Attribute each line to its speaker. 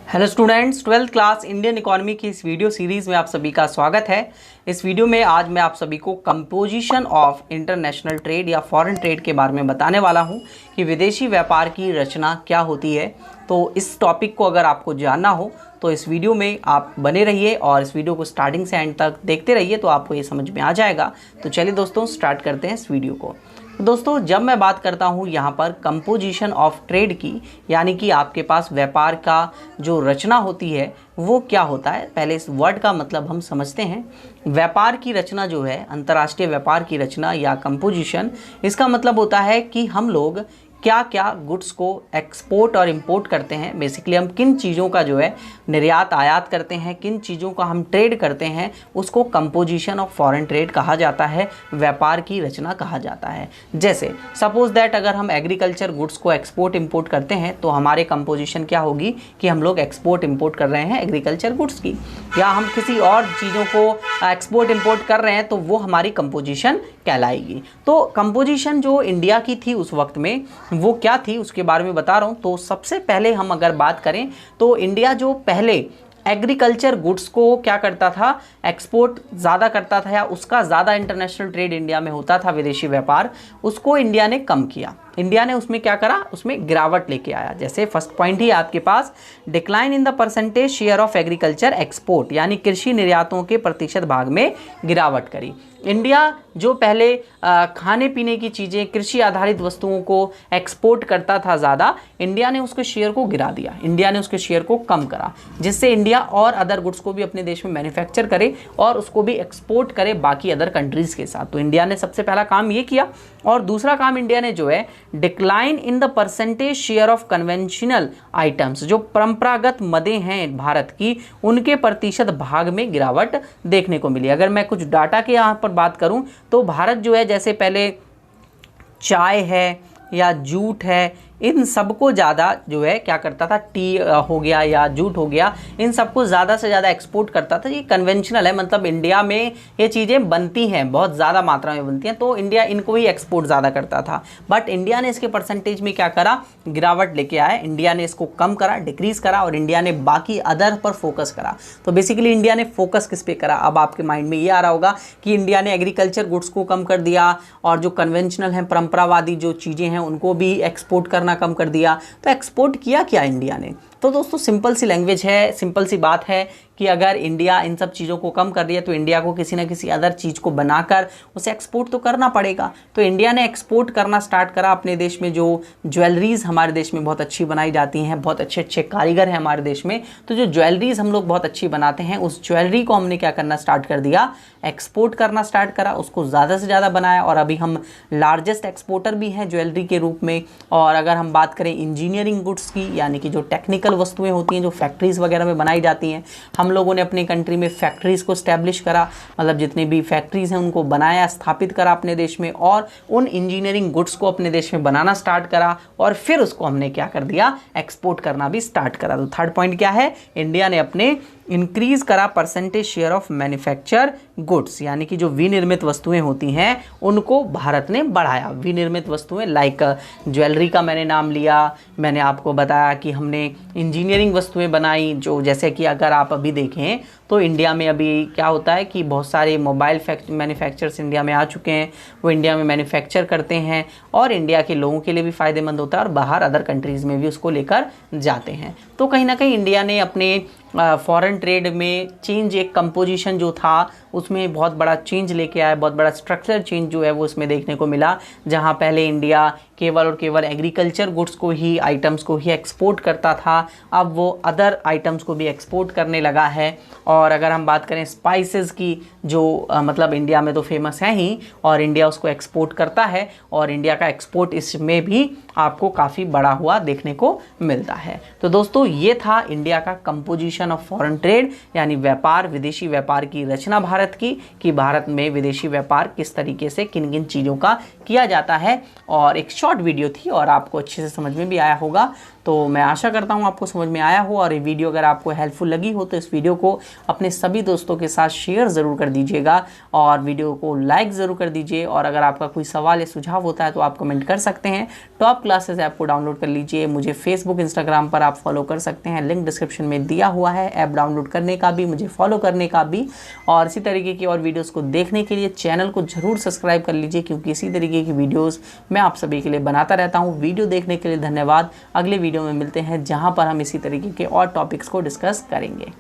Speaker 1: Hello students, 12th class Indian economy की इस video series में आप सभी का स्वागत है। इस वीडियो में आज मैं आप सभी को कंपोजिशन ऑफ इंटरनेशनल ट्रेड या फॉरेन ट्रेड के बारे में बताने वाला हूं कि विदेशी व्यापार की रचना क्या होती है। तो इस टॉपिक को अगर आपको जानना हो तो इस वीडियो में आप बने रहिए और इस वीडियो को स्टार्टिंग से एंड तक देखते रहिए, तो आपको ये समझ में आ जाएगा। तो चलिए दोस्तों, स्टार्ट करते हैं इस वीडियो को। दोस्तों, जब मैं बात करता हूँ यहाँ पर कंपोजिशन ऑफ ट्रेड की, यानी कि आपके पास व्यापार का जो रचना होती है वो क्या होता है, पहले इस वर्ड का मतलब हम समझते हैं। व्यापार की रचना जो है, अंतर्राष्ट्रीय व्यापार की रचना या कंपोजिशन, इसका मतलब होता है कि हम लोग क्या क्या गुड्स को एक्सपोर्ट और इंपोर्ट करते हैं। बेसिकली हम किन चीज़ों का जो है निर्यात आयात करते हैं, किन चीज़ों का हम ट्रेड करते हैं, उसको कंपोजिशन ऑफ फॉरेन ट्रेड कहा जाता है, व्यापार की रचना कहा जाता है। जैसे सपोज दैट अगर हम एग्रीकल्चर गुड्स को एक्सपोर्ट इंपोर्ट करते हैं तो हमारे कंपोजिशन क्या होगी कि हम लोग एक्सपोर्ट इंपोर्ट कर रहे हैं एग्रीकल्चर गुड्स की, या हम किसी और चीज़ों को एक्सपोर्ट इंपोर्ट कर रहे हैं तो वो हमारी कंपोजिशन कहलाएगी। तो कंपोजिशन जो इंडिया की थी उस वक्त में वो क्या थी उसके बारे में बता रहा हूँ। तो सबसे पहले हम अगर बात करें तो इंडिया जो पहले एग्रीकल्चर गुड्स को क्या करता था, एक्सपोर्ट ज़्यादा करता था, या उसका ज़्यादा इंटरनेशनल ट्रेड इंडिया में होता था, विदेशी व्यापार, उसको इंडिया ने कम किया। इंडिया ने उसमें क्या करा, उसमें गिरावट लेके आया। जैसे फर्स्ट पॉइंट ही आपके पास, decline in the percentage share of agriculture export, यानी कृषि निर्यातों के प्रतिशत भाग में गिरावट करी। इंडिया जो पहले खाने पीने की चीज़ें, कृषि आधारित वस्तुओं को एक्सपोर्ट करता था ज़्यादा, इंडिया ने उसके शेयर को गिरा दिया, इंडिया ने उसके शेयर को कम करा, जिससे इंडिया और अदर गुड्स को भी अपने देश में मैन्युफैक्चर करे और उसको भी एक्सपोर्ट करे बाकी अदर कंट्रीज़ के साथ। तो इंडिया ने सबसे पहला काम ये किया। और दूसरा काम इंडिया ने जो है, decline in the percentage share of conventional items, जो परंपरागत मदें हैं भारत की, उनके प्रतिशत भाग में गिरावट देखने को मिली। अगर मैं कुछ डाटा के यहाँ पर बात करूं तो भारत जो है, जैसे पहले चाय है या जूट है, इन सबको ज़्यादा जो है क्या करता था, टी हो गया या जूट हो गया, इन सबको ज़्यादा से ज़्यादा एक्सपोर्ट करता था। ये कन्वेंशनल है, मतलब इंडिया में ये चीज़ें बनती हैं, बहुत ज़्यादा मात्रा में बनती हैं, तो इंडिया इनको ही एक्सपोर्ट ज़्यादा करता था। बट इंडिया ने इसके परसेंटेज में क्या करा, गिरावट लेके आया। इंडिया ने इसको कम करा, डिक्रीज़ करा, और इंडिया ने बाकी अदर पर फोकस करा। तो बेसिकली इंडिया ने फोकस किस पे करा, अब आपके माइंड में ये आ रहा होगा कि इंडिया ने एग्रीकल्चर गुड्स को कम कर दिया और जो कन्वेंशनल हैं, परंपरावादी जो चीज़ें हैं, उनको भी एक्सपोर्ट करना कम कर दिया। तो एक्सपोर्ट किया क्या इंडिया ने? तो दोस्तों, सिंपल सी लैंग्वेज है, सिंपल सी बात है कि अगर इंडिया इन सब चीज़ों को कम कर रही है तो इंडिया को किसी ना किसी अदर चीज़ को बनाकर उसे एक्सपोर्ट तो करना पड़ेगा। तो इंडिया ने एक्सपोर्ट करना स्टार्ट करा अपने देश में। जो ज्वेलरीज़ हमारे देश में बहुत अच्छी बनाई जाती हैं, बहुत अच्छे अच्छे कारीगर हैं हमारे देश में, तो जो ज्वेलरीज़ हम लोग बहुत अच्छी बनाते हैं, उस ज्वेलरी को हमने क्या करना स्टार्ट कर दिया, एक्सपोर्ट करना स्टार्ट करा, उसको ज़्यादा से ज़्यादा बनाया, और अभी हम लार्जेस्ट एक्सपोर्टर भी हैं ज्वेलरी के रूप में। और अगर हम बात करें इंजीनियरिंग गुड्स की, यानी कि जो टेक्निकल वस्तुएं होती हैं, जो फैक्ट्रीज़ वगैरह में बनाई जाती हैं, हम लोगों ने अपनी कंट्री में फैक्ट्रीज़ को स्टैब्लिश करा, मतलब जितने भी फैक्ट्रीज़ हैं उनको बनाया, स्थापित करा अपने देश में, और उन इंजीनियरिंग गुड्स को अपने देश में बनाना स्टार्ट करा, और फिर उसको हमने क्या कर दिया, एक्सपोर्ट करना भी स्टार्ट करा। तो थर्ड पॉइंट क्या है, इंडिया ने अपने इंक्रीज करा percentage share of manufacture goods, यानी कि जो विनिर्मित वस्तुएं होती हैं उनको भारत ने बढ़ाया। विनिर्मित वस्तुएं लाइक ज्वेलरी का मैंने नाम लिया, मैंने आपको बताया कि हमने इंजीनियरिंग वस्तुएं बनाई, जो जैसे कि अगर आप अभी देखें तो इंडिया में अभी क्या होता है कि बहुत सारे मोबाइल मैन्युफैक्चरर्स इंडिया में आ चुके हैं, वो इंडिया में मैन्युफैक्चर करते हैं और इंडिया के लोगों के लिए भी फ़ायदेमंद होता है और बाहर अदर कंट्रीज़ में भी उसको लेकर जाते हैं। तो कहीं ना कहीं इंडिया ने अपने फॉरेन ट्रेड में चेंज, एक कंपोजिशन जो था उसमें बहुत बड़ा चेंज लेके आया, बहुत बड़ा स्ट्रक्चरल चेंज जो है वो उसमें देखने को मिला। जहाँ पहले इंडिया केवल और केवल एग्रीकल्चर गुड्स को ही, आइटम्स को ही एक्सपोर्ट करता था, अब वो अदर आइटम्स को भी एक्सपोर्ट करने लगा है। और अगर हम बात करें स्पाइसेस की, जो मतलब इंडिया में तो फेमस है ही, और इंडिया उसको एक्सपोर्ट करता है, और इंडिया का एक्सपोर्ट इसमें भी आपको काफ़ी बड़ा हुआ देखने को मिलता है। तो दोस्तों, ये था इंडिया का कंपोजिशन ऑफ फॉरेन ट्रेड, यानी व्यापार, विदेशी व्यापार की रचना भारत की, कि भारत में विदेशी व्यापार किस तरीके से किन किन चीज़ों का किया जाता है। और एक शॉर्ट वीडियो थी और आपको अच्छे से समझ में भी आया होगा। तो मैं आशा करता हूँ आपको समझ में आया हो, और ये वीडियो अगर आपको हेल्पफुल लगी हो तो इस वीडियो को अपने सभी दोस्तों के साथ शेयर ज़रूर कर दीजिएगा और वीडियो को लाइक ज़रूर कर दीजिए। और अगर आपका कोई सवाल या सुझाव होता है तो आप कमेंट कर सकते हैं। टॉप क्लासेस ऐप को डाउनलोड कर लीजिए। मुझे फेसबुक, इंस्टाग्राम पर आप फॉलो कर सकते हैं, लिंक डिस्क्रिप्शन में दिया हुआ है ऐप डाउनलोड करने का भी, मुझे फॉलो करने का भी। और इसी तरीके की और वीडियोस को देखने के लिए चैनल को ज़रूर सब्सक्राइब कर लीजिए, क्योंकि इसी तरीके की वीडियोस मैं आप सभी के लिए बनाता रहता हूँ। वीडियो देखने के लिए धन्यवाद। अगले वीडियो में मिलते हैं जहाँ पर हम इसी तरीके के और टॉपिक्स को डिस्कस करेंगे।